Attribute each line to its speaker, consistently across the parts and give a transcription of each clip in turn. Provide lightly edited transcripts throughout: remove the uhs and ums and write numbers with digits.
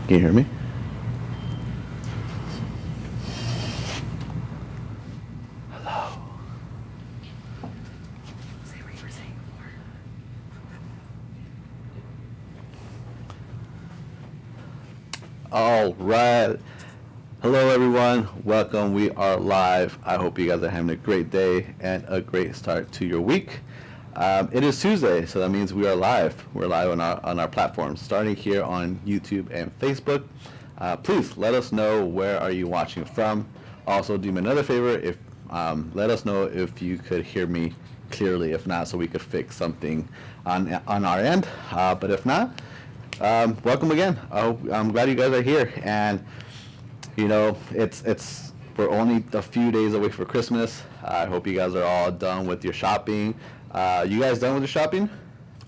Speaker 1: Can you hear me?
Speaker 2: Say what you were saying before.
Speaker 1: All right. Hello, everyone. Welcome. We are live. I hope you guys are having a great day and a great start to your week. It is Tuesday, so that means we are live. We're live on our platforms, starting here on YouTube and Facebook. Please let us know where are you watching from. Also, do me another favor. If let us know if you could hear me clearly. If not, so we could fix something on our end. But if not, welcome again. I'm glad you guys are here, and it's we're only a few days away for Christmas. I hope you guys are all done with your shopping. You guys done with the shopping?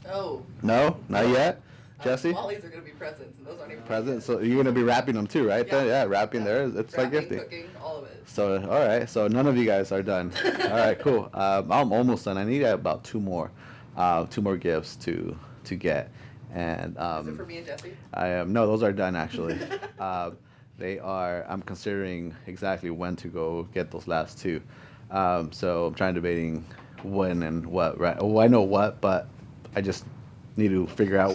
Speaker 2: Oh.
Speaker 1: No, not yet. Jesse?
Speaker 2: Wallies are going to be presents, and those aren't even
Speaker 1: Presents. So you're gonna be wrapping them too, right?
Speaker 2: Yeah.
Speaker 1: Yeah, wrapping there. It's like
Speaker 2: wrapping,
Speaker 1: gifting.
Speaker 2: cooking, all of it.
Speaker 1: So all right. So none of you guys are done. All right, cool. I'm almost done. I need about two more gifts to get. And
Speaker 2: Is it for me and Jesse?
Speaker 1: I am no, those are done actually. They are. I'm considering exactly when to go get those last two. So I'm trying debating when and what. Right? Well, I know what, but I just need to figure out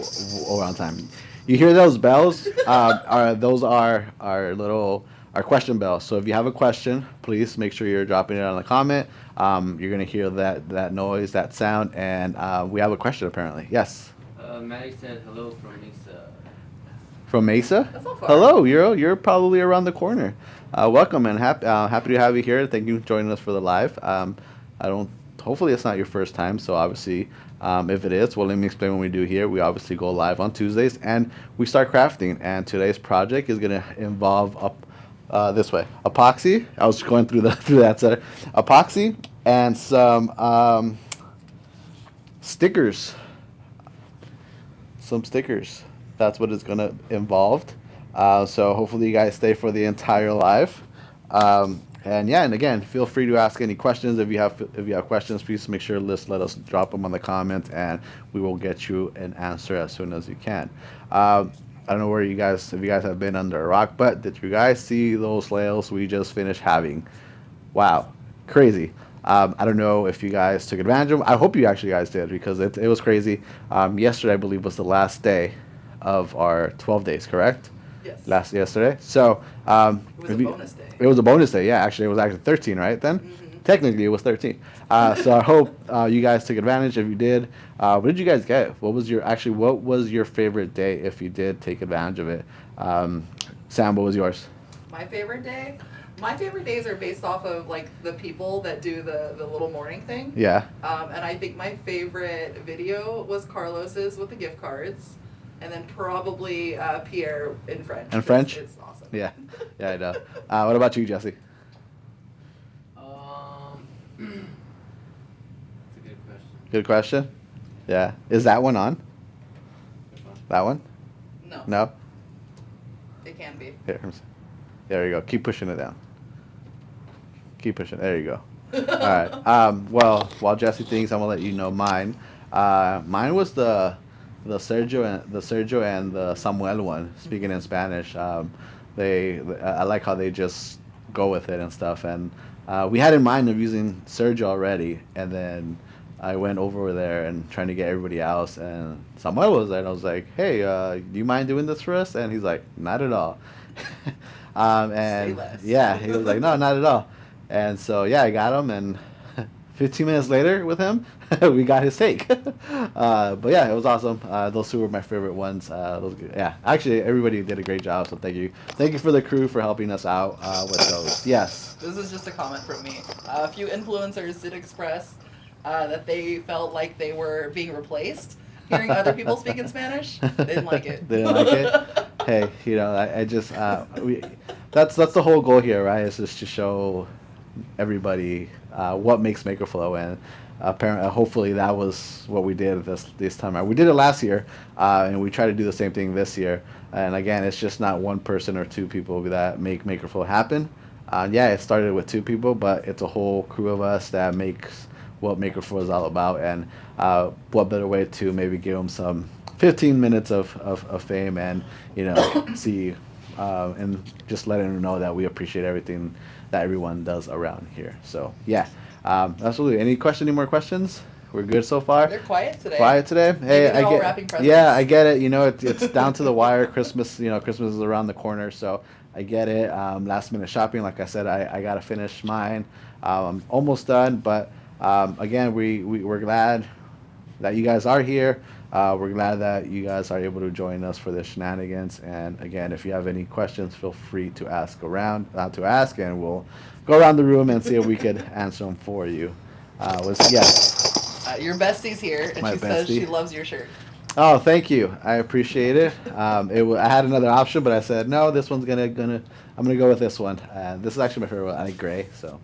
Speaker 1: around time. You hear those bells? Those are our question bells. So if you have a question, please make sure you're dropping it on the comment. You're gonna hear that noise, that sound, and we have a question apparently. Yes.
Speaker 3: Maddie said hello from Lisa.
Speaker 1: From Mesa?
Speaker 2: That's not far.
Speaker 1: Hello, you're probably around the corner. Welcome and happy to have you here. Thank you for joining us for the live. I don't. Hopefully, it's not your first time. So obviously, if it is, well, let me explain what we do here. We obviously go live on Tuesdays and we start crafting. And today's project is gonna involve this way epoxy. I was going through that set. Epoxy and some stickers. Some stickers. That's what it's gonna involve. So hopefully you guys stay for the entire live. And yeah, and again, feel free to ask any questions. If you have questions, please make sure let us drop them on the comments, and we will get you an answer as soon as you can. I don't know where if you guys have been under a rock, but did you guys see those sales we just finished having? Wow, crazy. I don't know if you guys took advantage of them. I hope you actually guys did because it was crazy. Yesterday, I believe, was the last day of our 12 days, correct?
Speaker 2: Yes.
Speaker 1: Yesterday. So
Speaker 2: It was a bonus day.
Speaker 1: it was a bonus day. Yeah, actually, it was actually 13, right? Then
Speaker 2: Mm-hmm.
Speaker 1: technically it was 13. So I hope you guys took advantage. If you did, what did you guys get? What was your favorite day if you did take advantage of it? Sam, what was yours?
Speaker 2: My favorite day? My favorite days are based off of, like, the people that do the little morning thing.
Speaker 1: Yeah.
Speaker 2: And I think my favorite video was Carlos's with the gift cards. And then probably Pierre in French.
Speaker 1: In French?
Speaker 2: It's awesome.
Speaker 1: Yeah. Yeah, I know. What about you, Jesse?
Speaker 3: That's a good question.
Speaker 1: Good question. Yeah. Is that one on?
Speaker 3: Which one?
Speaker 1: That one?
Speaker 2: No.
Speaker 1: No.
Speaker 2: It can be.
Speaker 1: Here. There you go. Keep pushing it down. Keep pushing. There you go. All right. Well, while Jesse thinks, I'm gonna let you know mine. Mine was the Sergio and the Samuel one. Speaking in Spanish, I like how they just go with it and stuff. And we had in mind of using Sergio already, and then I went over there and trying to get everybody else. And Samuel was there, and I was like, "Hey, do you mind doing this for us?" And he's like, "Not at all." And
Speaker 2: Say less.
Speaker 1: yeah, he was like, "No, not at all." And so yeah, I got him, and 15 minutes later with him, we got his take. But yeah, it was awesome. Those two were my favorite ones. Yeah, actually, everybody did a great job. So thank you for the crew for helping us out with those. Yes.
Speaker 2: This is just a comment from me. A few influencers did express that they felt like they were being replaced. Hearing other people speak in Spanish, they didn't like it.
Speaker 1: They didn't like it. Hey, I just that's the whole goal here, right? Is just to show everybody what makes MakerFlow, and apparently, hopefully, that was what we did this time around. We did it last year, and we try to do the same thing this year. And again, it's just not one person or two people that make MakerFlow happen. Yeah, it started with two people, but it's a whole crew of us that makes what Maker 4 is all about, and what better way to maybe give them some 15 minutes of fame, and see, and just letting them know that we appreciate everything that everyone does around here. So yeah, absolutely. Any more questions? We're good so far.
Speaker 2: They're quiet today.
Speaker 1: Quiet today. Hey,
Speaker 2: Maybe they're all wrapping presents.
Speaker 1: Yeah, I get it. It's down to the wire. Christmas, Christmas is around the corner, so I get it. Last minute shopping, like I said, I gotta finish mine. I'm almost done, but again, we're glad that you guys are here. We're glad that you guys are able to join us for the shenanigans. And again, if you have any questions, feel free to ask, and we'll go around the room and see if we could answer them for you. Yes.
Speaker 2: Your bestie's here, and
Speaker 1: My
Speaker 2: she says she
Speaker 1: bestie.
Speaker 2: loves your shirt.
Speaker 1: Oh, thank you. I appreciate it. I had another option, but I said no. This one's I'm gonna go with this one. This is actually my favorite one. I like gray, so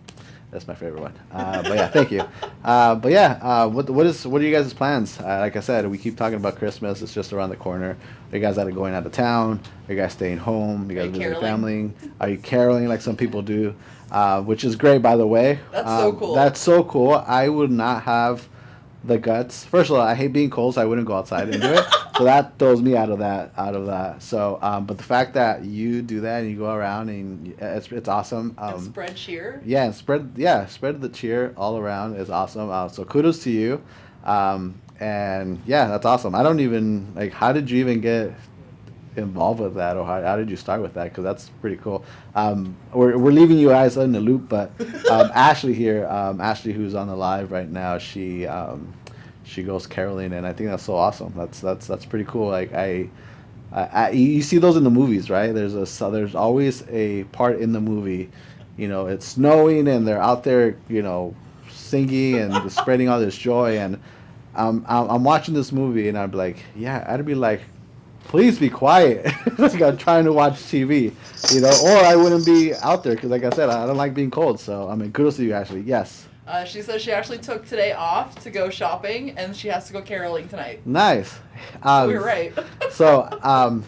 Speaker 1: that's my favorite one. But yeah, thank you. But yeah, what are you guys' plans? Like I said, we keep talking about Christmas. It's just around the corner. Are you guys going out of town? Are you guys staying home? You guys visiting family? Are you caroling like some people do? Which is great, by the way.
Speaker 2: That's so cool.
Speaker 1: That's so cool. I would not have the guts. First of all, I hate being cold, so I wouldn't go outside and do it. So that throws me out of that. So, but the fact that you do that and you go around and it's awesome.
Speaker 2: And spread cheer.
Speaker 1: Yeah, and spread the cheer all around is awesome. So kudos to you. And yeah, that's awesome. I don't even how did you even get involved with that, or how did you start with that? Because that's pretty cool. We're leaving you guys in the loop, but Ashley here, Ashley, who's on the live right now, she goes caroling, and I think that's so awesome. That's pretty cool. You see those in the movies, right? There's always a part in the movie, it's snowing and they're out there, singing and spreading all this joy, and I'm watching this movie and I'd be like, yeah, I'd be like, please be quiet. Like I'm trying to watch TV, or I wouldn't be out there because, like I said, I don't like being cold. So, kudos to you, Ashley. Yes.
Speaker 2: She says she actually took today off to go shopping, and she has to go caroling tonight.
Speaker 1: Nice.
Speaker 2: So you're right.
Speaker 1: So,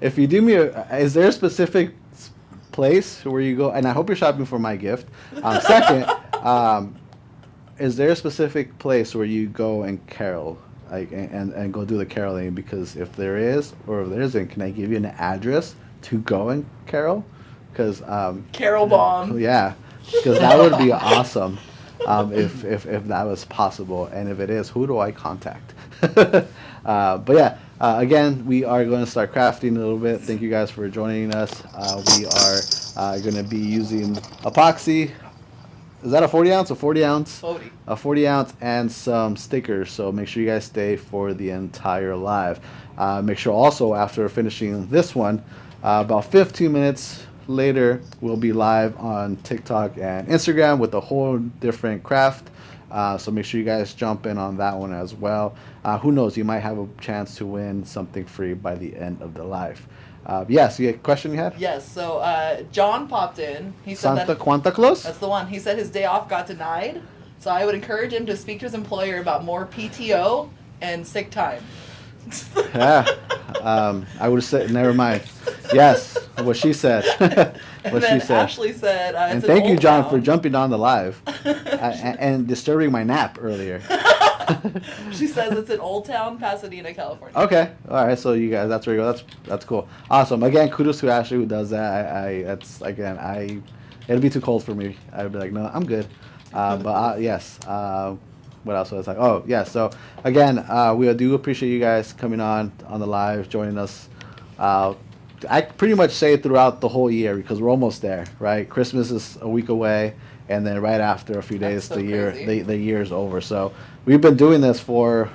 Speaker 1: if you do me is there a specific place where you go? And I hope you're shopping for my gift. Second, is there a specific place where you go and carol? And go do the caroling, because if there is, or if there isn't, can I give you an address to go and carol? Because
Speaker 2: Carol bomb.
Speaker 1: Yeah, because that would be awesome, if that was possible, and if it is, who do I contact? But yeah, again, we are going to start crafting a little bit. Thank you guys for joining us. We are going to be using epoxy. Is that a 40 ounce? A 40 ounce?
Speaker 2: 40.
Speaker 1: A 40 ounce and some stickers. So make sure you guys stay for the entire live. Make sure also, after finishing this one, about 15 minutes later, we'll be live on TikTok and Instagram with a whole different craft. So make sure you guys jump in on that one as well. Who knows? You might have a chance to win something free by the end of the live. Yes, you had a question you had?
Speaker 2: Yes, so John popped in. He said
Speaker 1: Santa Quanta Claus?
Speaker 2: That's the one. He said his day off got denied, so I would encourage him to speak to his employer about more PTO and sick time.
Speaker 1: Yeah, I would have said, never mind. Yes, what she said.
Speaker 2: And then Ashley said,
Speaker 1: and
Speaker 2: it's
Speaker 1: thank
Speaker 2: an
Speaker 1: you,
Speaker 2: old
Speaker 1: John,
Speaker 2: town.
Speaker 1: for jumping on the live and disturbing my nap earlier.
Speaker 2: She says it's in Old Town, Pasadena, California.
Speaker 1: Okay, all right. So you guys, that's where you go. That's cool. Awesome. Again, kudos to Ashley who does that. It'd be too cold for me. I'd be like, no, I'm good. But yes. What else was I? Oh, yeah. So again, we do appreciate you guys coming on the live, joining us. I pretty much say throughout the whole year, because we're almost there, right? Christmas is a week away, and then right after a few days,
Speaker 2: That's so crazy.
Speaker 1: the year's over. So we've been doing this for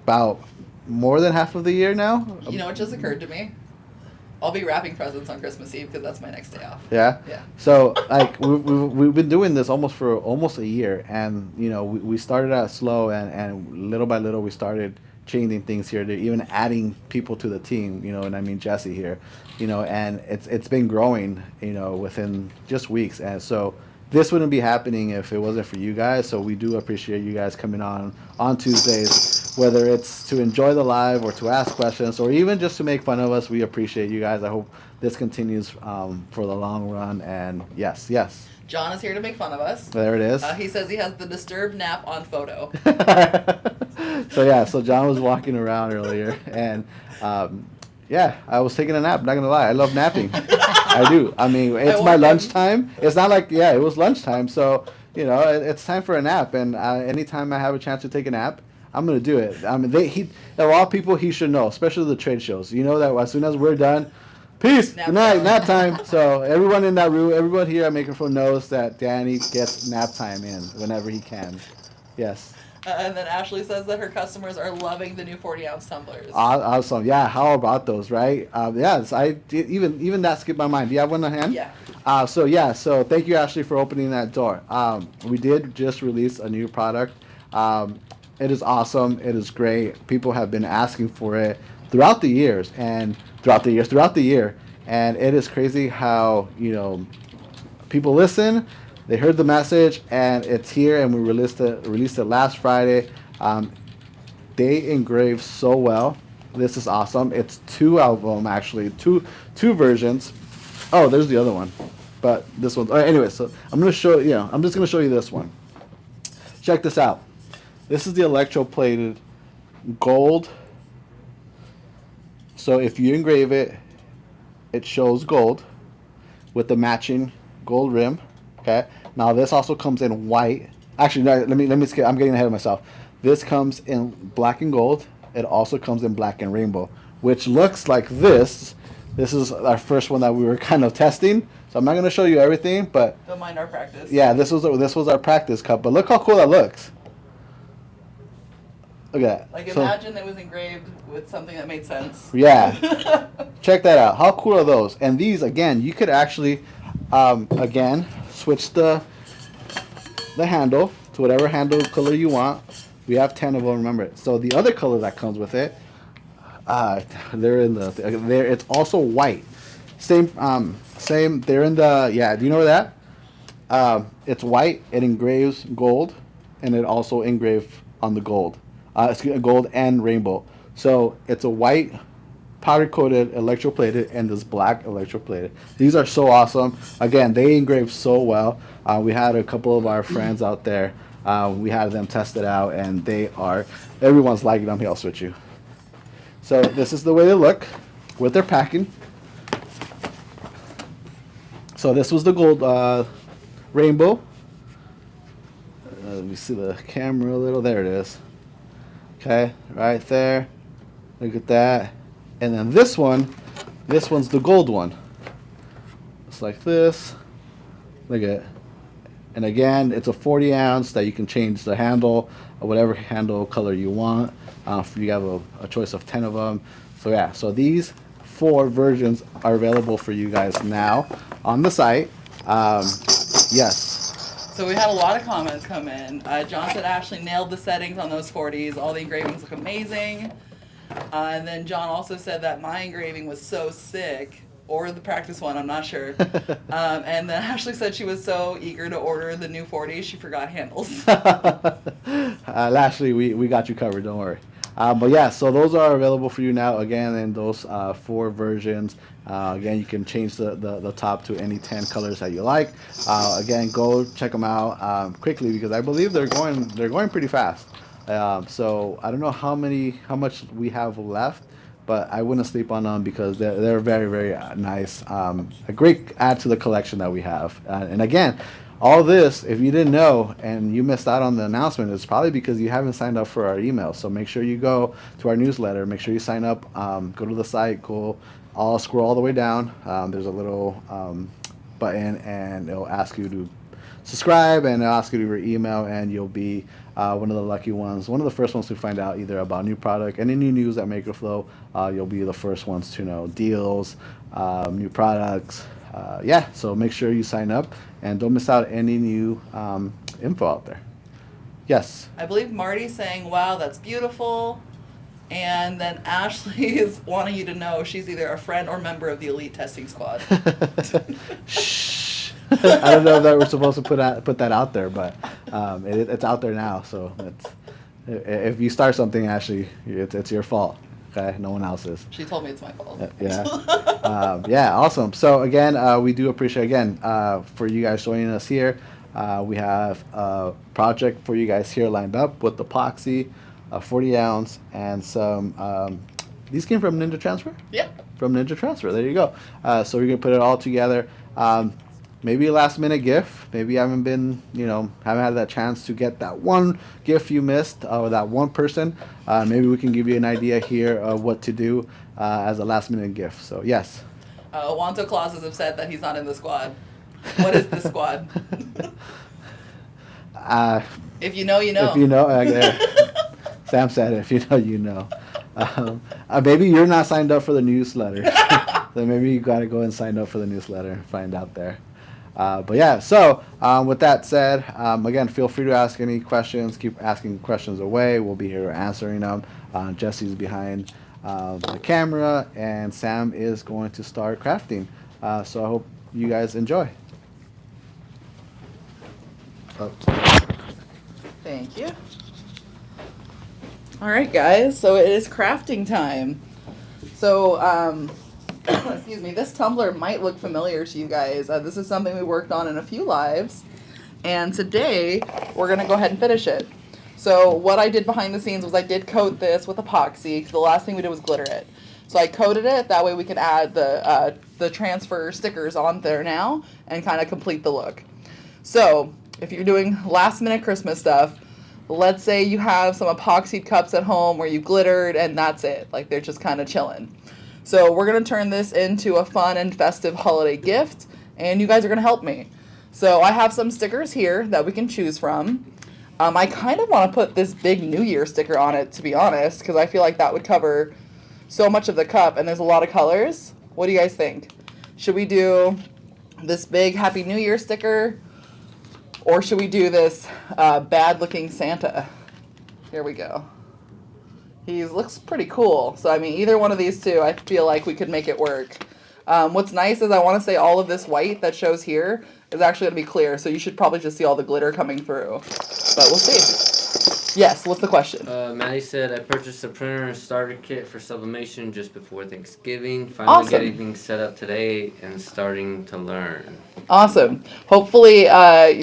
Speaker 1: about more than half of the year now.
Speaker 2: You know what just occurred to me? I'll be wrapping presents on Christmas Eve because that's my next day off.
Speaker 1: Yeah.
Speaker 2: Yeah.
Speaker 1: So we've been doing this for almost a year, and we started out slow, and little by little we started changing things here. They're even adding people to the team, and I mean Jesse here, and it's been growing, within just weeks, and so this wouldn't be happening if it wasn't for you guys. So we do appreciate you guys coming on Tuesdays, whether it's to enjoy the live or to ask questions or even just to make fun of us. We appreciate you guys. I hope this continues for the long run. And yes.
Speaker 2: John is here to make fun of us.
Speaker 1: There it is.
Speaker 2: He says he has the disturbed nap on photo.
Speaker 1: So yeah, so John was walking around earlier, and yeah, I was taking a nap. Not gonna lie, I love napping. I do. I mean, it's my
Speaker 2: walked in.
Speaker 1: lunchtime. It's not like it was lunchtime, so it's time for a nap. And anytime I have a chance to take a nap, I'm gonna do it. I mean, there are all people he should know, especially the trade shows. You know that as soon as we're done, peace,
Speaker 2: Nap
Speaker 1: good night,
Speaker 2: time.
Speaker 1: nap time. So everyone in that room, everyone here at Makerflow knows that Danny gets nap time in whenever he can. Yes.
Speaker 2: And then Ashley says that her customers are loving the new 40-ounce tumblers.
Speaker 1: Awesome. Yeah. How about those, right? Yes. Even that skipped my mind. Do you have one in hand?
Speaker 2: Yeah.
Speaker 1: So thank you, Ashley, for opening that door. We did just release a new product. It is awesome. It is great. People have been asking for it throughout the year, and it is crazy how people listen. They heard the message, and it's here, and we released it last Friday. They engrave so well. This is awesome. It's two of them, actually, two versions. Oh, there's the other one, but this one. Anyway, so I'm gonna show you. I'm just gonna show you this one. Check this out. This is the electroplated gold. So if you engrave it, it shows gold with the matching gold rim. Okay. Now this also comes in white. Actually, no, let me skip. I'm getting ahead of myself. This comes in black and gold. It also comes in black and rainbow, which looks like this. This is our first one that we were kind of testing. So I'm not going to show you everything, but
Speaker 2: Don't mind our practice.
Speaker 1: yeah, this was our practice cup. But look how cool that looks. Look at that.
Speaker 2: Like
Speaker 1: So-
Speaker 2: imagine it was engraved with something that made sense.
Speaker 1: Yeah. Check that out. How cool are those? And these, again, you could actually, again, switch the handle to whatever handle color you want. We have 10 of them, remember. So the other color that comes with it, it's also white. Same. They're in the, yeah. Do you know that? It's white. It engraves gold, and it also engraves on the gold. Gold and rainbow. So it's a white powder coated electroplated and this black electroplated. These are so awesome. Again, they engrave so well. We had a couple of our friends out there. We had them test it out, and everyone's liking them. I'll switch you. So this is the way they look with their packing. So this was the gold rainbow. Let me see the camera a little. There it is. Okay, right there. Look at that. And then this one's the gold one. It's like this. Look at it. And again, it's a 40 ounce that you can change the handle or whatever handle color you want. You have a choice of 10 of them. So yeah, so these 4 versions are available for you guys now on the site. Yes.
Speaker 2: So we had a lot of comments come in. John said Ashley nailed the settings on those 40s. All the engravings look amazing. And then John also said that my engraving was so sick, or the practice one, I'm not sure. And then Ashley said she was so eager to order the new 40s, she forgot handles.
Speaker 1: Ashley, we got you covered, don't worry. But yeah, so those are available for you now, again, in those 4 versions. Again, you can change the top to any 10 colors that you like. Again, go check them out quickly, because I believe they're going pretty fast. So I don't know how much we have left, but I wouldn't sleep on them because they're very, very nice. A great add to the collection that we have. And again, all this, if you didn't know and you missed out on the announcement, it's probably because you haven't signed up for our email. So make sure you go to our newsletter. Make sure you sign up. Go to the site. I'll scroll all the way down. There's a little button, and it'll ask you to subscribe, and it'll ask you to your email, and you'll be one of the lucky ones, one of the first ones to find out either about new product, any new news at Makerflow. You'll be the first ones to know deals, new products. Yeah, so make sure you sign up and don't miss out any new info out there. Yes.
Speaker 2: I believe Marty's saying, wow, that's beautiful. And then Ashley is wanting you to know she's either a friend or member of the elite testing squad.
Speaker 1: Shh. I don't know that we're supposed to put that out there, but it's out there now. So if you start something, Ashley, it's your fault. Okay, no one else's.
Speaker 2: She told me it's my fault.
Speaker 1: Yeah. Yeah, awesome. So again, we do appreciate again for you guys joining us here. We have a project for you guys here lined up with epoxy, a 40 ounce, and some. These came from Ninja Transfer.
Speaker 2: Yep.
Speaker 1: From Ninja Transfer. There you go. So we're gonna put it all together. Maybe a last minute gift. Maybe you haven't been, haven't had that chance to get that one gift you missed or that one person. Maybe we can give you an idea here of what to do as a last minute gift. So yes.
Speaker 2: Wanto Claus is upset that he's not in the squad. What is the squad? If you know, you know.
Speaker 1: If you know, Sam said, if you know, you know. Maybe you're not signed up for the newsletter. Then maybe you got to go and sign up for the newsletter and find out there. But yeah, so with that said, again, feel free to ask any questions. Keep asking questions away. We'll be here answering them. Jesse's behind the camera, and Sam is going to start crafting. So I hope you guys enjoy. Oh.
Speaker 2: Thank you. All right, guys. So it is crafting time. So, excuse me, this tumbler might look familiar to you guys. This is something we worked on in a few lives, and today we're going to go ahead and finish it. So what I did behind the scenes was I did coat this with epoxy, because the last thing we did was glitter it. So I coated it, that way we could add the transfer stickers on there now and kind of complete the look. So if you're doing last minute Christmas stuff, let's say you have some epoxied cups at home where you glittered and that's it, like they're just kind of chilling. So we're going to turn this into a fun and festive holiday gift, and you guys are going to help me. So I have some stickers here that we can choose from. I kind of want to put this big New Year sticker on it, to be honest, because I feel like that would cover so much of the cup, and there's a lot of colors. What do you guys think? Should we do this big Happy New Year sticker, or should we do this bad-looking Santa? Here we go. He looks pretty cool. So, I mean, either one of these two, I feel like we could make it work. What's nice is I want to say all of this white that shows here is actually going to be clear. So you should probably just see all the glitter coming through. But we'll see. Yes, what's the question?
Speaker 3: Maddie said, I purchased a printer and starter kit for sublimation just before Thanksgiving. Finally getting things set up today and starting to learn.
Speaker 2: Awesome. Hopefully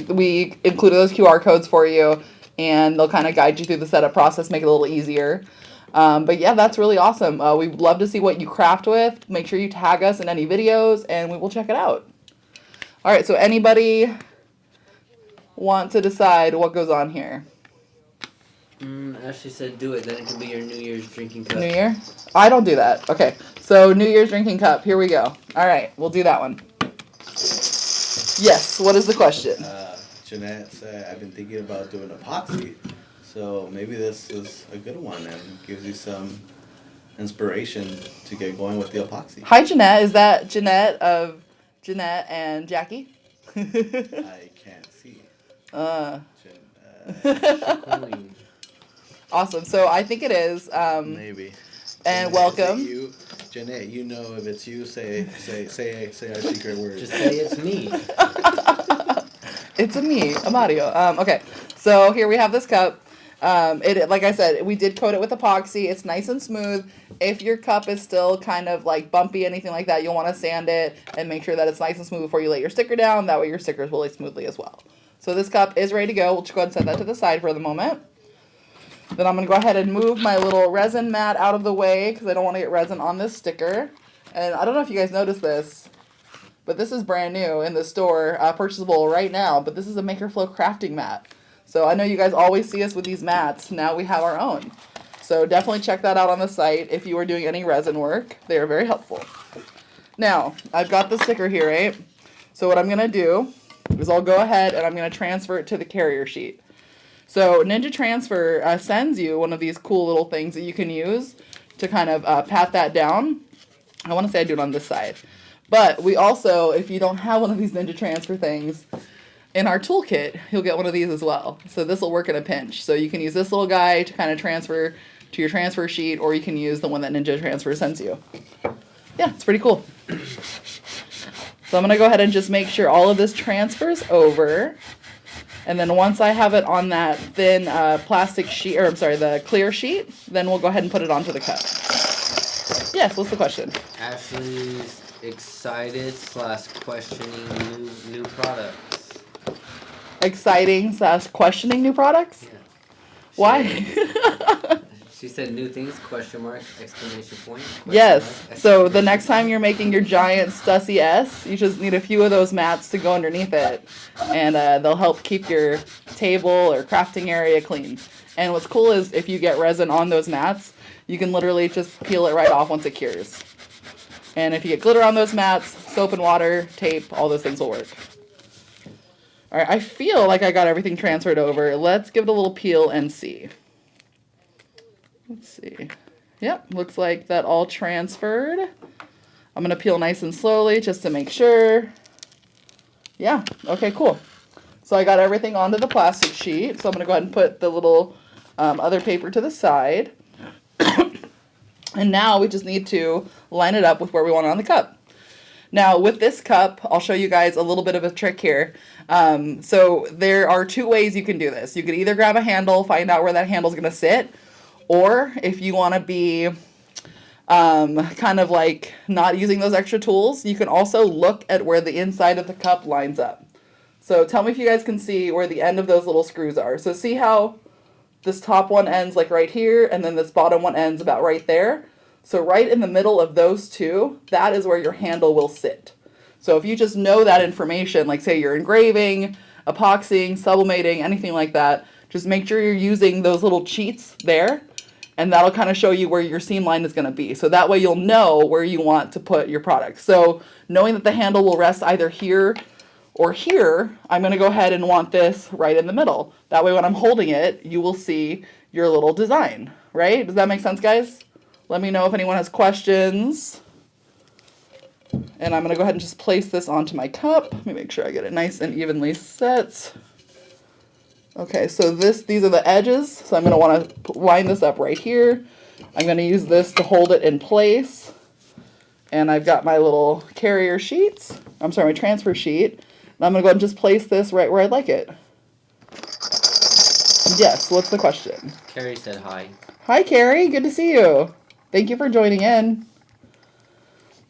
Speaker 2: we included those QR codes for you, and they'll kind of guide you through the setup process, make it a little easier. But yeah, that's really awesome. We'd love to see what you craft with. Make sure you tag us in any videos, and we will check it out. All right, so anybody want to decide what goes on here?
Speaker 3: Ashley said do it, then it can be your New Year's drinking cup.
Speaker 2: New Year? I don't do that. Okay, so New Year's drinking cup. Here we go. All right, we'll do that one. Yes, what is the question?
Speaker 1: Jeanette said, I've been thinking about doing epoxy. So maybe this is a good one and gives you some inspiration to get going with the epoxy.
Speaker 2: Hi, Jeanette. Is that Jeanette of Jeanette and Jackie?
Speaker 1: I can't see.
Speaker 2: Awesome. So I think it is.
Speaker 1: Maybe.
Speaker 2: And
Speaker 1: Jeanette,
Speaker 2: welcome.
Speaker 1: is it you? Jeanette, you know if it's you, say our secret word.
Speaker 3: Just say it's me.
Speaker 2: It's a me, a Mario. Okay, so here we have this cup. It, like I said, we did coat it with epoxy. It's nice and smooth. If your cup is still kind of like bumpy, anything like that, you'll want to sand it and make sure that it's nice and smooth before you lay your sticker down. That way your stickers will lay smoothly as well. So this cup is ready to go. We'll just go ahead and set that to the side for the moment. Then I'm going to go ahead and move my little resin mat out of the way because I don't want to get resin on this sticker. And I don't know if you guys noticed this, but this is brand new in the store, purchasable right now. But this is a MakerFlow crafting mat. So I know you guys always see us with these mats. Now we have our own. So definitely check that out on the site if you are doing any resin work. They are very helpful. Now, I've got the sticker here, right? So what I'm going to do is I'll go ahead and I'm going to transfer it to the carrier sheet. So Ninja Transfer sends you one of these cool little things that you can use to kind of pat that down. I want to say I do it on this side. But we also, if you don't have one of these Ninja Transfer things, in our toolkit, you'll get one of these as well. So this will work in a pinch. So you can use this little guy to kind of transfer to your transfer sheet, or you can use the one that Ninja Transfer sends you. Yeah, it's pretty cool. So I'm going to go ahead and just make sure all of this transfers over. And then once I have it on that thin plastic sheet, or I'm sorry, the clear sheet, then we'll go ahead and put it onto the cup. Yes, what's the question?
Speaker 3: Ashley's excited / questioning new products.
Speaker 2: Exciting / questioning new products?
Speaker 3: Yeah.
Speaker 2: Why?
Speaker 3: She said new things, question mark, exclamation point, question
Speaker 2: Yes.
Speaker 3: mark,
Speaker 2: So the
Speaker 3: exclamation
Speaker 2: next time
Speaker 3: point.
Speaker 2: you're making your giant Stussy S, you just need a few of those mats to go underneath it, and they'll help keep your table or crafting area clean. And what's cool is if you get resin on those mats, you can literally just peel it right off once it cures. And if you get glitter on those mats, soap and water, tape, all those things will work. All right, I feel like I got everything transferred over. Let's give it a little peel and see. Let's see. Yep, looks like that all transferred. I'm gonna peel nice and slowly just to make sure. Yeah, okay, cool. So I got everything onto the plastic sheet. So I'm gonna go ahead and put the little other paper to the side. And now we just need to line it up with where we want it on the cup. Now with this cup, I'll show you guys a little bit of a trick here. So there are two ways you can do this. You could either grab a handle, find out where that handle's gonna sit, or if you wanna be kind of like not using those extra tools, you can also look at where the inside of the cup lines up. So tell me if you guys can see where the end of those little screws are. So see how this top one ends like right here, and then this bottom one ends about right there. So right in the middle of those two, that is where your handle will sit. So if you just know that information, like say you're engraving, epoxying, sublimating, anything like that, just make sure you're using those little cheats there, and that'll kind of show you where your seam line is going to be. So that way you'll know where you want to put your product. So knowing that the handle will rest either here or here, I'm going to go ahead and want this right in the middle. That way when I'm holding it, you will see your little design, right? Does that make sense, guys? Let me know if anyone has questions. And I'm going to go ahead and just place this onto my cup. Let me make sure I get it nice and evenly set. Okay, so these are the edges. So I'm going to want to line this up right here. I'm going to use this to hold it in place. And I've got my little carrier sheets. I'm sorry, my transfer sheet. And I'm going to go ahead and just place this right where I'd like it. Yes, what's the question?
Speaker 3: Carrie said hi.
Speaker 2: Hi, Carrie. Good to see you. Thank you for joining in.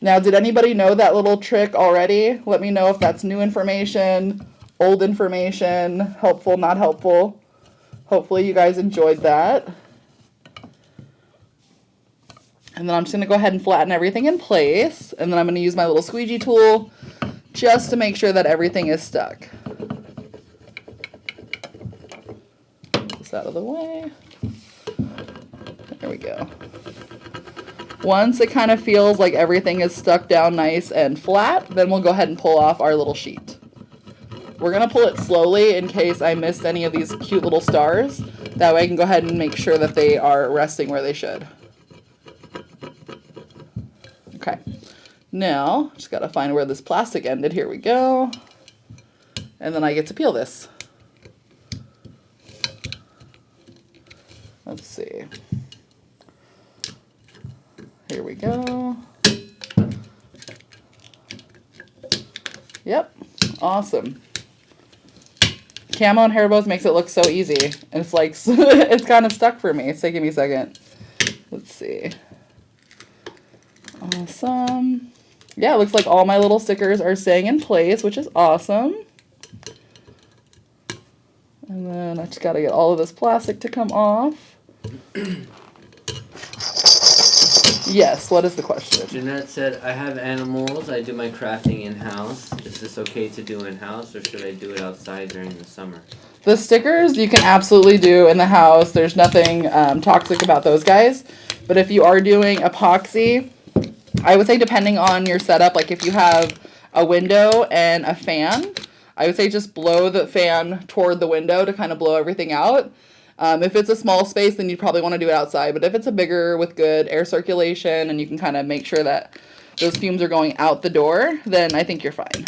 Speaker 2: Now, did anybody know that little trick already? Let me know if that's new information, old information, helpful, not helpful. Hopefully you guys enjoyed that. And then I'm just going to go ahead and flatten everything in place. And then I'm going to use my little squeegee tool just to make sure that everything is stuck. Get this out of the way. There we go. Once it kind of feels like everything is stuck down nice and flat, then we'll go ahead and pull off our little sheet. We're going to pull it slowly in case I missed any of these cute little stars. That way I can go ahead and make sure that they are resting where they should. Okay. Now, just got to find where this plastic ended. Here we go. And then I get to peel this. Let's see. Here we go. Yep, awesome. Camo and hair bows makes it look so easy. And it's like, it's kind of stuck for me. So give me a second. Let's see. Awesome. Yeah, it looks like all my little stickers are staying in place, which is awesome. And then I just got to get all of this plastic to come off. Yes, what is the question?
Speaker 3: Jeanette said, I have animals. I do my crafting in-house. Is this okay to do in-house, or should I do it outside during the summer?
Speaker 2: The stickers you can absolutely do in the house. There's nothing toxic about those guys. But if you are doing epoxy, I would say depending on your setup, like if you have a window and a fan, I would say just blow the fan toward the window to kind of blow everything out. If it's a small space, then you'd probably want to do it outside. But if it's a bigger with good air circulation and you can kind of make sure that those fumes are going out the door, then I think you're fine.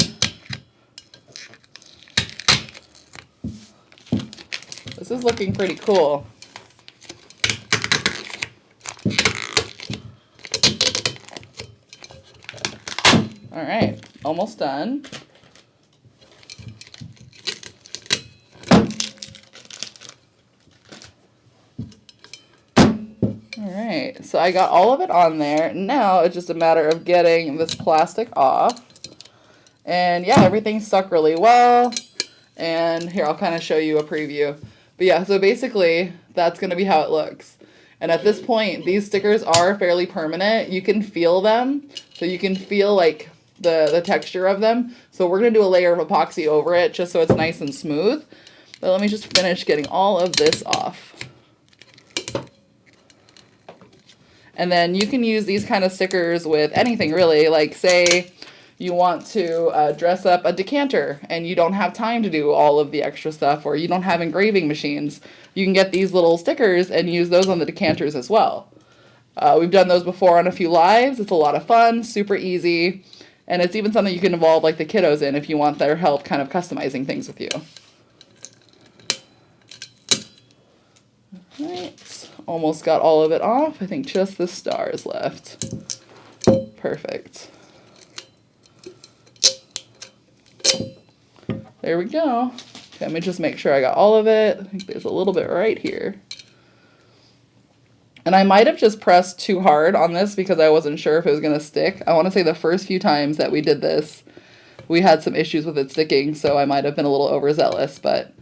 Speaker 2: This is looking pretty cool. All right, almost done. so I got all of it on there. Now it's just a matter of getting this plastic off. And yeah, everything stuck really well. And here, I'll kind of show you a preview. But yeah, so basically, that's going to be how it looks. And at this point, these stickers are fairly permanent. You can feel them. So you can feel like the texture of them. So we're going to do a layer of epoxy over it just so it's nice and smooth. But let me just finish getting all of this off. And then you can use these kind of stickers with anything really. Like say you want to dress up a decanter and you don't have time to do all of the extra stuff, or you don't have engraving machines. You can get these little stickers and use those on the decanters as well. We've done those before on a few lives. It's a lot of fun, super easy. And it's even something you can involve like the kiddos in if you want their help kind of customizing things with you. Alright, almost got all of it off. I think just the star is left. Perfect. There we go. Okay, let me just make sure I got all of it. I think there's a little bit right here. And I might have just pressed too hard on this because I wasn't sure if it was going to stick. I want to say the first few times that we did this, we had some issues with it sticking, so I might have been a little overzealous, but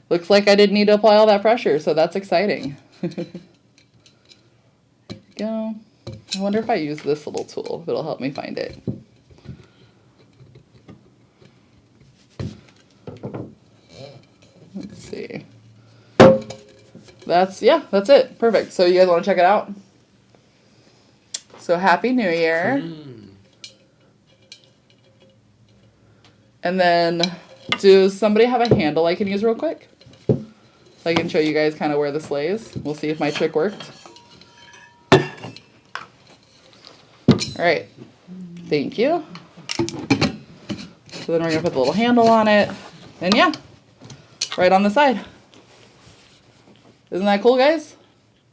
Speaker 2: looks like I didn't need to apply all that pressure, so that's exciting. There we go. I wonder if I use this little tool, if it'll help me find it. Let's see. That's it. Perfect. So you guys want to check it out? So Happy New Year. And then, does somebody have a handle I can use real quick? So I can show you guys kind of where this lays. We'll see if my trick worked. All right. Thank you. So then we're going to put the little handle on it. And yeah, right on the side. Isn't that cool, guys?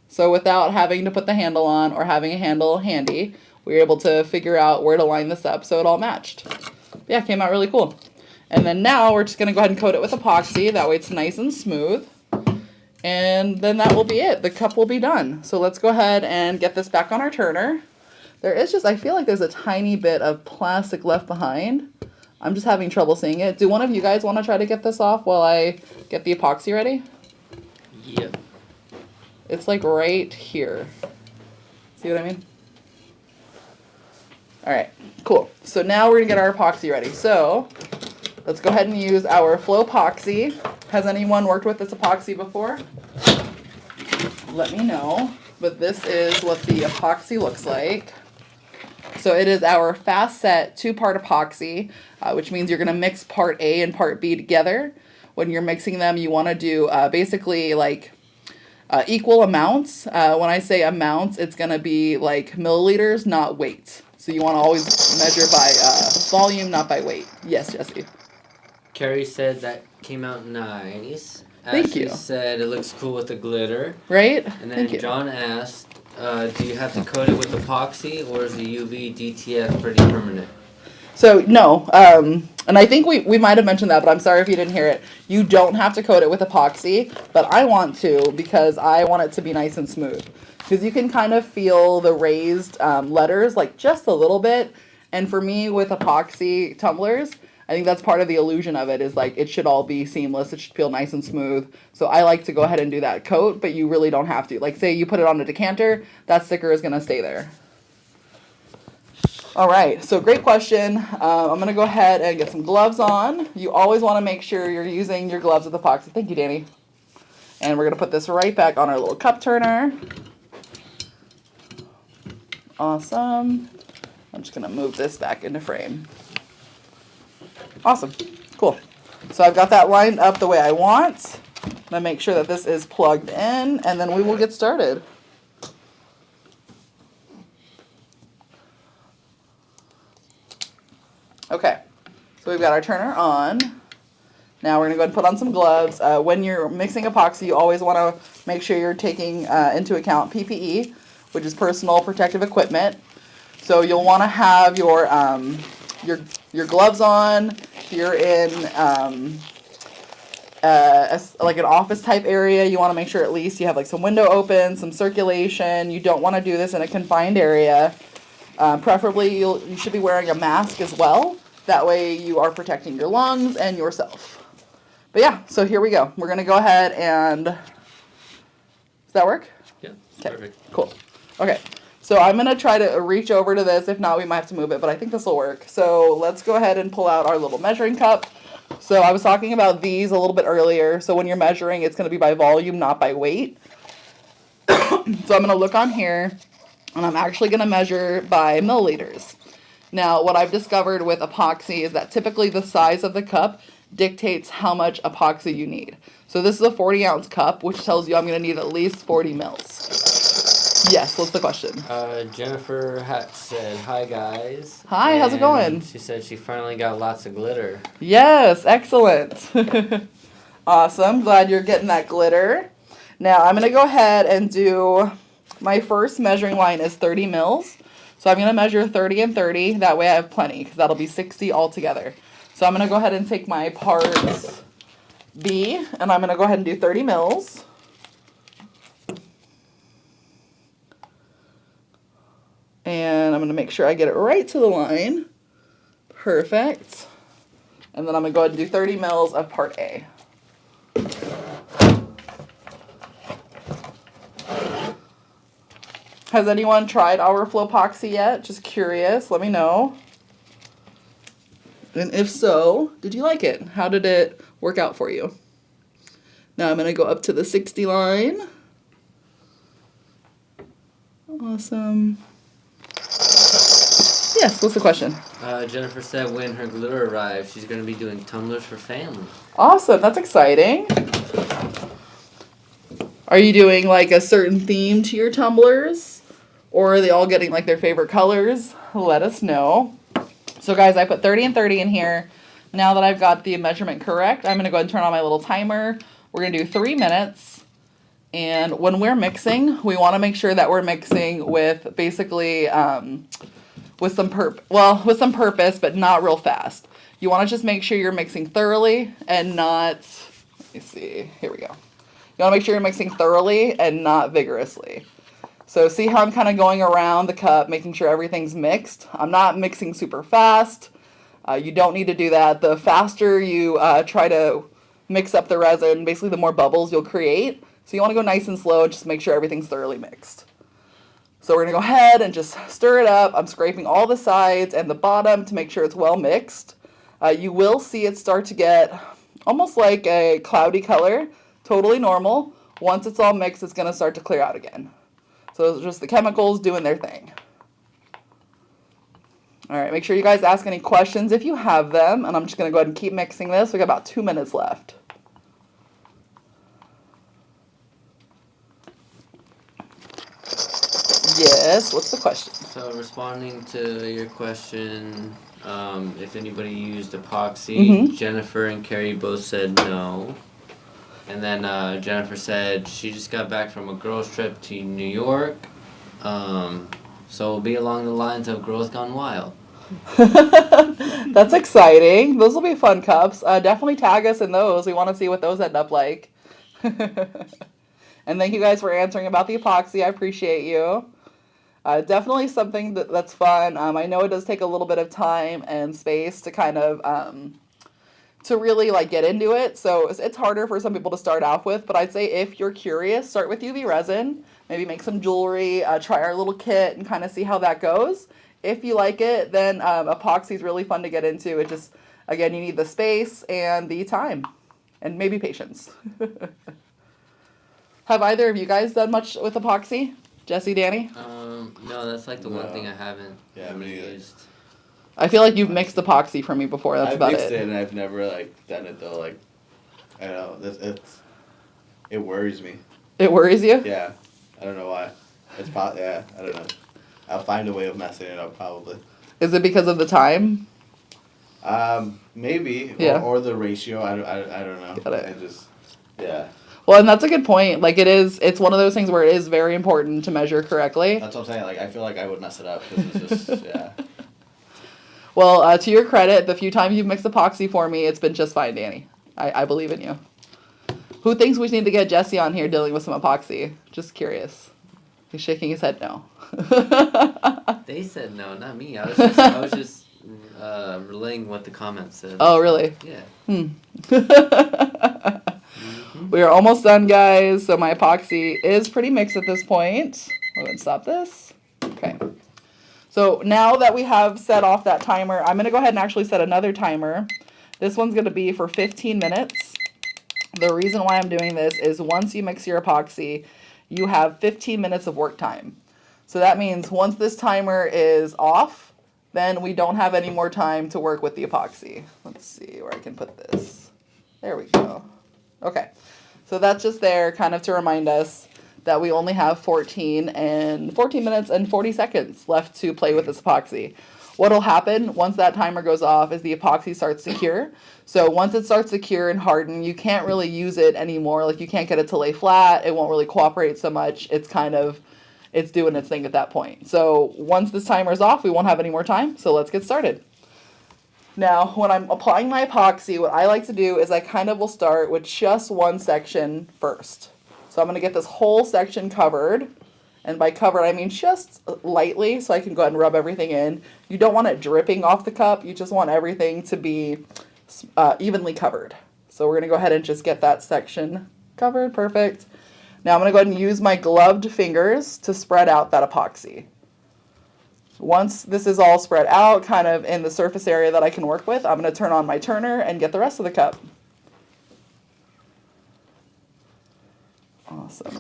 Speaker 2: So without having to put the handle on or having a handle handy, we were able to figure out where to line this up so it all matched. Yeah, it came out really cool. And then now we're just going to go ahead and coat it with epoxy. That way it's nice and smooth. And then that will be it. The cup will be done. So let's go ahead and get this back on our turner. There is just, I feel like there's a tiny bit of plastic left behind. I'm just having trouble seeing it. Do one of you guys want to try to get this off while I get the epoxy ready?
Speaker 3: Yep.
Speaker 2: It's like right here. See what I mean? All right, cool. So now we're gonna get our epoxy ready. So let's go ahead and use our Flow Epoxy. Has anyone worked with this epoxy before? Let me know. But this is what the epoxy looks like. So it is our fast set 2-part epoxy, which means you're gonna mix part A and part B together. When you're mixing them, you wanna do basically like equal amounts. When I say amounts, it's going to be like milliliters, not weight. So you want to always measure by volume, not by weight. Yes, Jesse.
Speaker 3: Carrie said that came out nice.
Speaker 2: Thank you.
Speaker 3: Ashley said it looks cool with the glitter.
Speaker 2: Right?
Speaker 3: And then John asked, do you have to coat it with epoxy or is the UV DTF pretty permanent?
Speaker 2: So no, and I think we might have mentioned that, but I'm sorry if you didn't hear it. You don't have to coat it with epoxy, but I want to because I want it to be nice and smooth. Because you can kind of feel the raised letters, like just a little bit. And for me, with epoxy tumblers, I think that's part of the illusion of it, is like it should all be seamless. It should feel nice and smooth. So I like to go ahead and do that coat, but you really don't have to. Like say you put it on a decanter, that sticker is going to stay there. All right, so great question. I'm going to go ahead and get some gloves on. You always want to make sure you're using your gloves with epoxy. Thank you, Danny. And we're going to put this right back on our little cup turner. Awesome. I'm just going to move this back into frame. Awesome. Cool. So I've got that lined up the way I want. I'm going to make sure that this is plugged in, and then we will get started. Okay, so we've got our turner on. Now we're going to go ahead and put on some gloves. When you're mixing epoxy, you always want to make sure you're taking into account PPE, which is personal protective equipment. So you'll want to have your gloves on. You're in like an office type area, you want to make sure at least you have like some window open, some circulation. You don't want to do this in a confined area. Preferably, you should be wearing a mask as well. That way you are protecting your lungs and yourself. But yeah, so here we go. We're going to go ahead and... Does that work?
Speaker 3: Yeah,
Speaker 2: Okay,
Speaker 3: perfect.
Speaker 2: cool. Okay, so I'm going to try to reach over to this. If not, we might have to move it, but I think this will work. So let's go ahead and pull out our little measuring cup. So I was talking about these a little bit earlier. So when you're measuring, it's going to be by volume, not by weight. So I'm going to look on here, and I'm actually going to measure by milliliters. Now, what I've discovered with epoxy is that typically the size of the cup dictates how much epoxy you need. So this is a 40-ounce cup, which tells you I'm going to need at least 40 mils. Yes, what's the question?
Speaker 3: Jennifer said, "Hi guys."
Speaker 2: Hi, how's it going?
Speaker 3: She said she finally got lots of glitter.
Speaker 2: Yes, excellent. Awesome, glad you're getting that glitter. Now I'm going to go ahead and do, my first measuring line is 30 mils. So I'm going to measure 30 and 30, that way I have plenty, because that'll be 60 altogether. So I'm going to go ahead and take my parts B, and I'm going to go ahead and do 30 mils. And I'm going to make sure I get it right to the line. Perfect. And then I'm going to go ahead and do 30 mils of part A. Has anyone tried our Flowpoxy yet? Just curious, let me know. And if so, did you like it? How did it work out for you? Now I'm going to go up to the 60 line. Awesome. Yes, what's the question?
Speaker 3: Jennifer said when her glitter arrives, she's going to be doing tumblers for family.
Speaker 2: Awesome, that's exciting. Are you doing like a certain theme to your tumblers? Or are they all getting like their favorite colors? Let us know. So guys, I put 30 and 30 in here. Now that I've got the measurement correct, I'm going to go ahead and turn on my little timer. We're going to do 3 minutes. And when we're mixing, we want to make sure that we're mixing with basically with some purpose, but not real fast. You want to just make sure you're mixing thoroughly and not, let me see, here we go. You want to make sure you're mixing thoroughly and not vigorously. So see how I'm kind of going around the cup, making sure everything's mixed. I'm not mixing super fast. You don't need to do that. The faster you try to mix up the resin, basically the more bubbles you'll create. So you want to go nice and slow and just make sure everything's thoroughly mixed. So we're going to go ahead and just stir it up. I'm scraping all the sides and the bottom to make sure it's well mixed. You will see it start to get almost like a cloudy color, totally normal. Once it's all mixed, it's going to start to clear out again. So it's just the chemicals doing their thing. All right, make sure you guys ask any questions if you have them, and I'm just going to go ahead and keep mixing this. We got about 2 minutes left. Yes, what's the question?
Speaker 3: So responding to your question, if anybody used epoxy, Jennifer and Carrie both said no. And then Jennifer said she just got back from a girls' trip to New York. So it'll be along the lines of Girls Gone Wild.
Speaker 2: That's exciting. Those will be fun cups. Definitely tag us in those. We want to see what those end up like. And thank you guys for answering about the epoxy. I appreciate you. Definitely something that's fun. I know it does take a little bit of time and space to kind of... to really like get into it. So it's harder for some people to start off with, but I'd say if you're curious, start with UV resin, maybe make some jewelry, try our little kit and kind of see how that goes. If you like it, then epoxy is really fun to get into. It just, again, you need the space and the time and maybe patience. Have either of you guys done much with epoxy? Jesse, Danny?
Speaker 3: No, that's like the one thing I haven't used.
Speaker 2: I feel like you've mixed epoxy for me before. That's about it.
Speaker 1: I've mixed it and I've never like done it though. Like, I don't know. It worries me.
Speaker 2: It worries you?
Speaker 1: Yeah, I don't know why. Yeah, I don't know. I'll find a way of messing it up probably.
Speaker 2: Is it because of the time?
Speaker 1: Maybe.
Speaker 2: Yeah.
Speaker 1: Or the ratio. I don't know.
Speaker 2: Got it.
Speaker 1: And just yeah.
Speaker 2: Well, and that's a good point. Like it's one of those things where it is very important to measure correctly.
Speaker 1: That's what I'm saying. Like I feel like I would mess it up because it's just yeah.
Speaker 2: Well, to your credit, the few times you've mixed epoxy for me, it's been just fine, Danny. I believe in you. Who thinks we need to get Jesse on here dealing with some epoxy? Just curious. He's shaking his head no.
Speaker 3: They said no, not me. I was just relaying what the comments said.
Speaker 2: Oh, really?
Speaker 3: Yeah.
Speaker 2: We are almost done, guys. So my epoxy is pretty mixed at this point. Let me stop this. Okay. So now that we have set off that timer, I'm going to go ahead and actually set another timer. This one's going to be for 15 minutes. The reason why I'm doing this is once you mix your epoxy, you have 15 minutes of work time. So that means once this timer is off, then we don't have any more time to work with the epoxy. Let's see where I can put this. There we go. Okay, so that's just there kind of to remind us that we only have 14 minutes and 40 seconds left to play with this epoxy. What'll happen once that timer goes off is the epoxy starts to cure. So once it starts to cure and harden, you can't really use it anymore. Like you can't get it to lay flat. It won't really cooperate so much. It's doing its thing at that point. So once this timer is off, we won't have any more time. So let's get started. Now, when I'm applying my epoxy, what I like to do is I kind of will start with just one section first. So I'm going to get this whole section covered. And by covered, I mean just lightly, so I can go ahead and rub everything in. You don't want it dripping off the cup. You just want everything to be evenly covered. So we're going to go ahead and just get that section covered. Perfect. Now I'm going to go ahead and use my gloved fingers to spread out that epoxy. Once this is all spread out, kind of in the surface area that I can work with, I'm going to turn on my turner and get the rest of the cup. Awesome.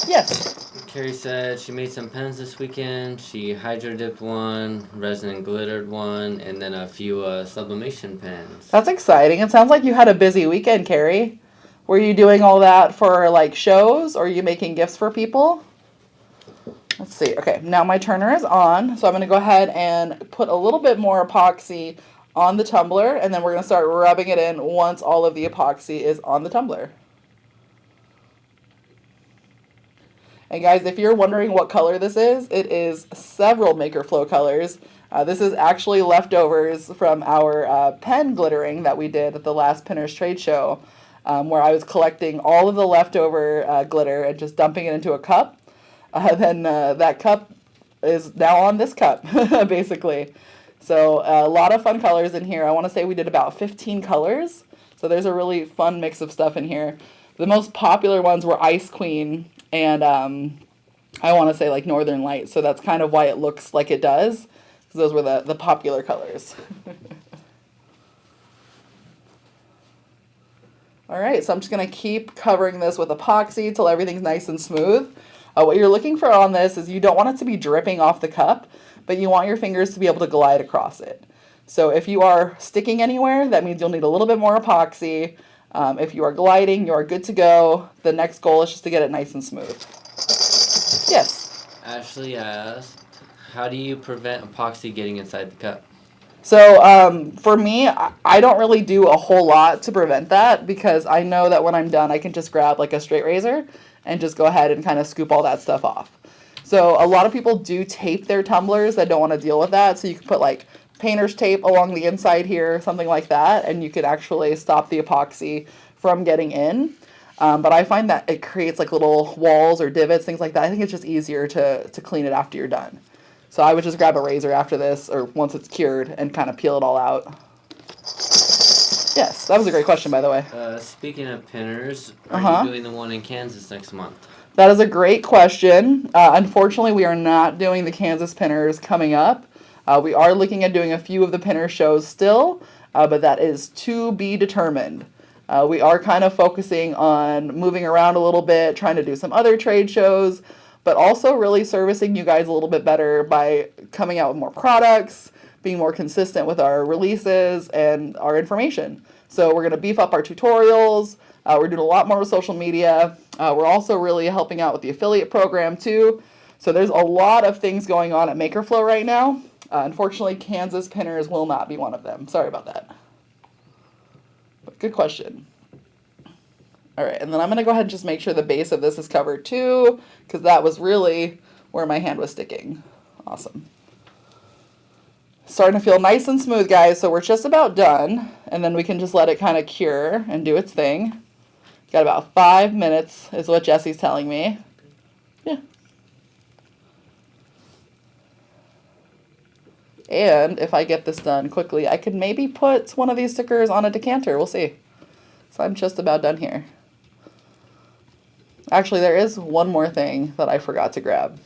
Speaker 2: Yes.
Speaker 3: Carrie said she made some pens this weekend. She hydro dipped one, resin and glittered one, and then a few sublimation pens.
Speaker 2: That's exciting. It sounds like you had a busy weekend, Carrie. Were you doing all that for like shows, or are you making gifts for people? Let's see. Okay, now my turner is on, so I'm going to go ahead and put a little bit more epoxy on the tumbler, and then we're going to start rubbing it in once all of the epoxy is on the tumbler. And guys, if you're wondering what color this is, it is several Maker Flow colors. This is actually leftovers from our pen glittering that we did at the last Pinners Trade Show, where I was collecting all of the leftover glitter and just dumping it into a cup. Then that cup is now on this cup, basically. So a lot of fun colors in here. I want to say we did about 15 colors. So there's a really fun mix of stuff in here. The most popular ones were Ice Queen and I want to say like Northern Light. So that's kind of why it looks like it does. Because those were the popular colors. All right, so I'm just going to keep covering this with epoxy till everything's nice and smooth. What you're looking for on this is you don't want it to be dripping off the cup, but you want your fingers to be able to glide across it. So if you are sticking anywhere, that means you'll need a little bit more epoxy. If you are gliding, you are good to go. The next goal is just to get it nice and smooth. Yes?
Speaker 3: Ashley asked, how do you prevent epoxy getting inside the cup?
Speaker 2: So for me, I don't really do a whole lot to prevent that because I know that when I'm done, I can just grab like a straight razor and just go ahead and kind of scoop all that stuff off. So a lot of people do tape their tumblers that don't want to deal with that. So you can put like painter's tape along the inside here, something like that, and you could actually stop the epoxy from getting in. But I find that it creates like little walls or divots, things like that. I think it's just easier to clean it after you're done. So I would just grab a razor after this, or once it's cured, and kind of peel it all out. Yes, that was a great question, by the way.
Speaker 3: Speaking of pinners, are you doing the one in Kansas next month?
Speaker 2: That is a great question. Unfortunately, we are not doing the Kansas pinners coming up. We are looking at doing a few of the pinner shows still, but that is to be determined. We are kind of focusing on moving around a little bit, trying to do some other trade shows, but also really servicing you guys a little bit better by coming out with more products, being more consistent with our releases and our information. So we're going to beef up our tutorials. We're doing a lot more with social media. We're also really helping out with the affiliate program too. So there's a lot of things going on at MakerFlow right now. Unfortunately, Kansas pinners will not be one of them. Sorry about that. But good question. All right, and then I'm going to go ahead and just make sure the base of this is covered too, because that was really where my hand was sticking. Awesome. Starting to feel nice and smooth, guys, so we're just about done, and then we can just let it kind of cure and do its thing. Got about 5 minutes is what Jesse's telling me. Yeah. And if I get this done quickly, I could maybe put one of these stickers on a decanter. We'll see. So I'm just about done here. Actually, there is one more thing that I forgot to grab.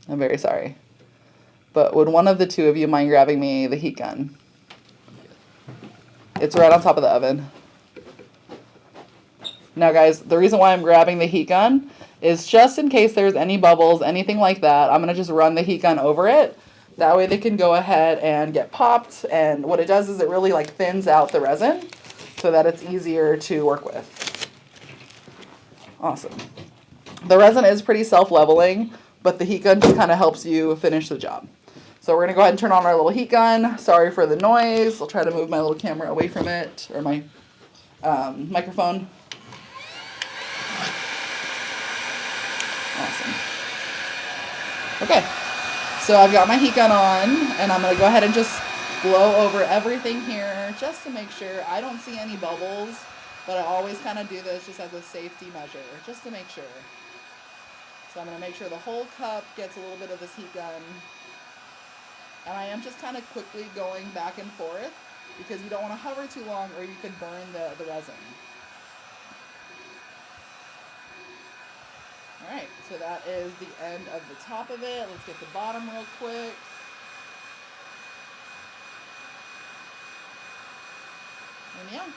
Speaker 2: I'm very sorry. But would one of the two of you mind grabbing me the heat gun? It's right on top of the oven. Now guys, the reason why I'm grabbing the heat gun is just in case there's any bubbles, anything like that, I'm going to just run the heat gun over it. That way they can go ahead and get popped, and what it does is it really like thins out the resin so that it's easier to work with. Awesome. The resin is pretty self-leveling, but the heat gun just kind of helps you finish the job. So we're going to go ahead and turn on our little heat gun. Sorry for the noise. I'll try to move my little camera away from it, or my microphone. Awesome. Okay, so I've got my heat gun on, and I'm going to go ahead and just blow over everything here just to make sure. I don't see any bubbles, but I always kind of do this just as a safety measure, just to make sure. So I'm going to make sure the whole cup gets a little bit of this heat gun. And I am just kind of quickly going back and forth because you don't want to hover too long or you could burn the resin. Alright, so that is the end of the top of it. Let's get the bottom real quick. And yeah,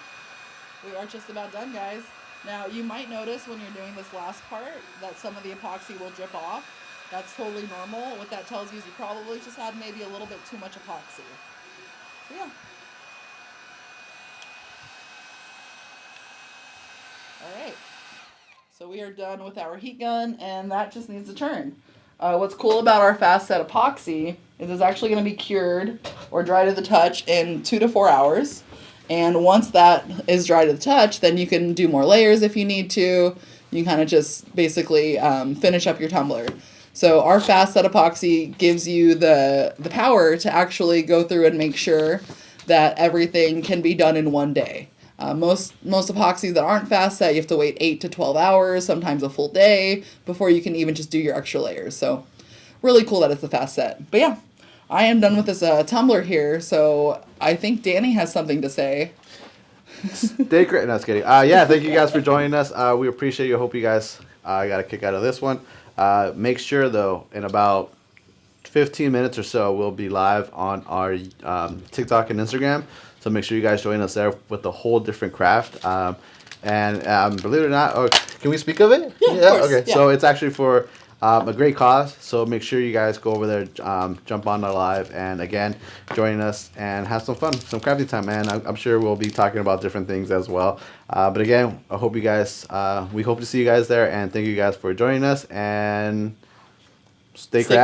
Speaker 2: we are just about done, guys. Now, you might notice when you're doing this last part that some of the epoxy will drip off. That's totally normal. What that tells you is you probably just had maybe a little bit too much epoxy. So yeah. Alright. So we are done with our heat gun, and that just needs to turn. What's cool about our fast set epoxy is it's actually going to be cured or dry to the touch in 2 to 4 hours. And once that is dry to the touch, then you can do more layers if you need to. You kind of just basically finish up your tumbler. So our fast set epoxy gives you the power to actually go through and make sure that everything can be done in one day. Most epoxies that aren't fast set, you have to wait 8 to 12 hours, sometimes a full day, before you can even just do your extra layers. So really cool that it's a fast set. But yeah, I am done with this tumbler here, so I think Danny has something to say.
Speaker 1: Stay great. No, just kidding. Yeah, thank you guys for joining us. We appreciate you. Hope you guys got a kick out of this one. Make sure, though, in about 15 minutes or so, we'll be live on our TikTok and Instagram. So make sure you guys join us there with a whole different craft. And believe it or not, can we speak of it?
Speaker 2: Yeah, of course.
Speaker 1: Okay,
Speaker 2: Yeah.
Speaker 1: so it's actually for a great cause. So make sure you guys go over there, jump on the live, and again, join us and have some fun, some crafty time. And I'm sure we'll be talking about different things as well. But again, I hope you guys, we hope to see you guys there, and thank you guys for joining us, and stay crafty.